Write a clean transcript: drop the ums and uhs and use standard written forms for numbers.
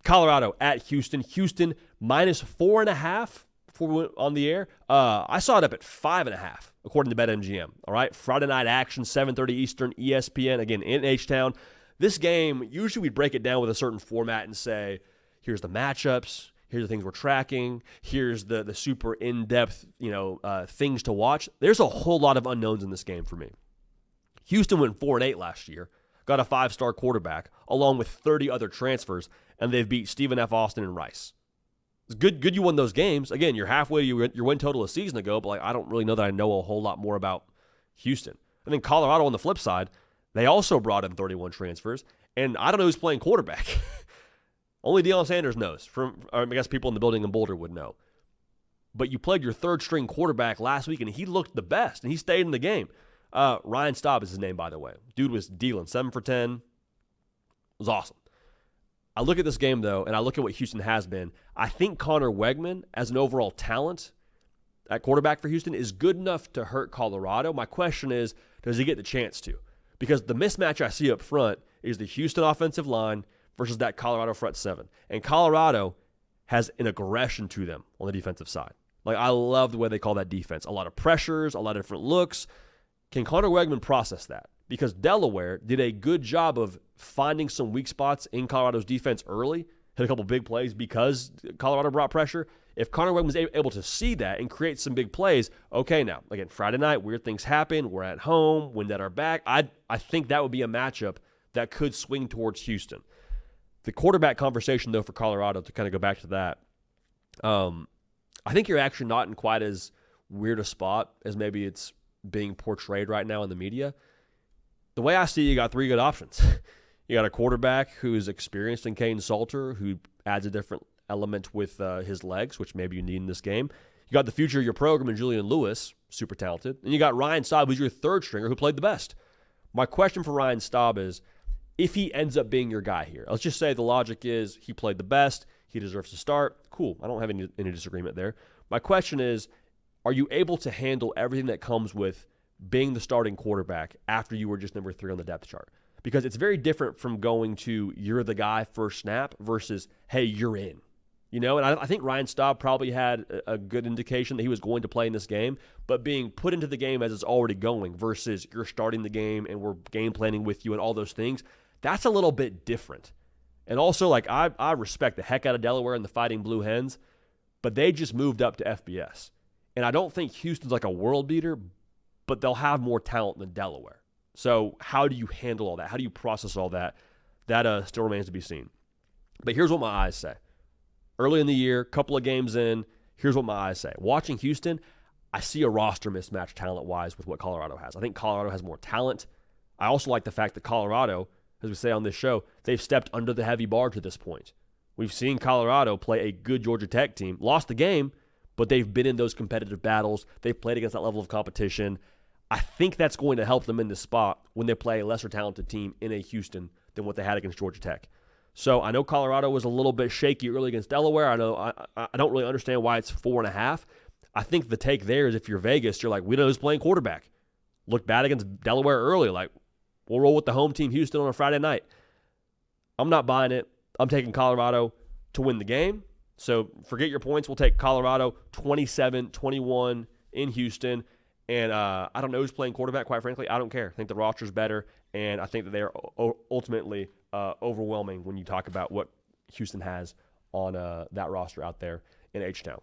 Colorado at Houston. Houston minus 4.5 before we went on the air. I saw it up at 5.5, according to BetMGM. All right, Friday night action, 7:30 Eastern, ESPN, again, in H-Town. This game, usually we break it down with a certain format and say, here's the matchups, here's the things we're tracking, here's the super in-depth things to watch. There's a whole lot of unknowns in this game for me. Houston went 4-8 last year, got a 5-star quarterback, along with 30 other transfers, and they've beat Stephen F. Austin and Rice. It's good you won those games. Again, you're halfway to your win total a season ago, but I don't really know that I know a whole lot more about Houston. And then Colorado on the flip side, they also brought in 31 transfers, and I don't know who's playing quarterback. Only Deion Sanders knows. I guess people in the building in Boulder would know. But you played your third-string quarterback last week, and he looked the best, and he stayed in the game. Ryan Staub is his name, by the way. Dude was dealing 7 for 10. It was awesome. I look at this game, though, and I look at what Houston has been. I think Connor Wegman, as an overall talent at quarterback for Houston, is good enough to hurt Colorado. My question is, does he get the chance to? Because the mismatch I see up front is the Houston offensive line versus that Colorado front seven. And Colorado has an aggression to them on the defensive side. I love the way they call that defense. A lot of pressures, a lot of different looks. Can Connor Wegman process that? Because Delaware did a good job of finding some weak spots in Colorado's defense early, hit a couple big plays because Colorado brought pressure. If Connor Wegman was able to see that and create some big plays, okay, now, again, Friday night, weird things happen. We're at home, wind at our back. I think that would be a matchup that could swing towards Houston. The quarterback conversation, though, for Colorado, to kind of go back to that, I think you're actually not in quite as weird a spot as maybe it's being portrayed right now in the media. The way I see it, you got 3 good options. You got a quarterback who's experienced in Kane Salter, who adds a different element with his legs, which maybe you need in this game. You got the future of your program in Julian Lewis, super talented. And you got Ryan Staub, who's your third stringer, who played the best. My question for Ryan Staub is, if he ends up being your guy here, let's just say the logic is he played the best, he deserves to start. Cool, I don't have any disagreement there. My question is, are you able to handle everything that comes with being the starting quarterback after you were just number 3 on the depth chart? Because it's very different from going to you're the guy first snap versus, hey, you're in. And I think Ryan Staub probably had a good indication that he was going to play in this game, but being put into the game as it's already going versus you're starting the game and we're game planning with you and all those things, that's a little bit different. And also, I respect the heck out of Delaware and the Fighting Blue Hens, but they just moved up to FBS. And I don't think Houston's like a world beater, but they'll have more talent than Delaware. So how do you handle all that? How do you process all that? That still remains to be seen. But here's what my eyes say. Early in the year, couple of games in, here's what my eyes say. Watching Houston, I see a roster mismatch talent-wise with what Colorado has. I think Colorado has more talent. I also like the fact that Colorado, as we say on this show, they've stepped under the heavy bar to this point. We've seen Colorado play a good Georgia Tech team. Lost the game, but they've been in those competitive battles. They've played against that level of competition. I think that's going to help them in this spot when they play a lesser talented team in a Houston than what they had against Georgia Tech. So I know Colorado was a little bit shaky early against Delaware. I know I don't really understand why it's 4.5. I think the take there is if you're Vegas, you're like, we know who's playing quarterback. Looked bad against Delaware early. We'll roll with the home team Houston on a Friday night. I'm not buying it. I'm taking Colorado to win the game. So forget your points. We'll take Colorado 27-21 in Houston. And I don't know who's playing quarterback, quite frankly. I don't care. I think the roster's better, and I think that they are ultimately overwhelming when you talk about what Houston has on that roster out there in H-Town.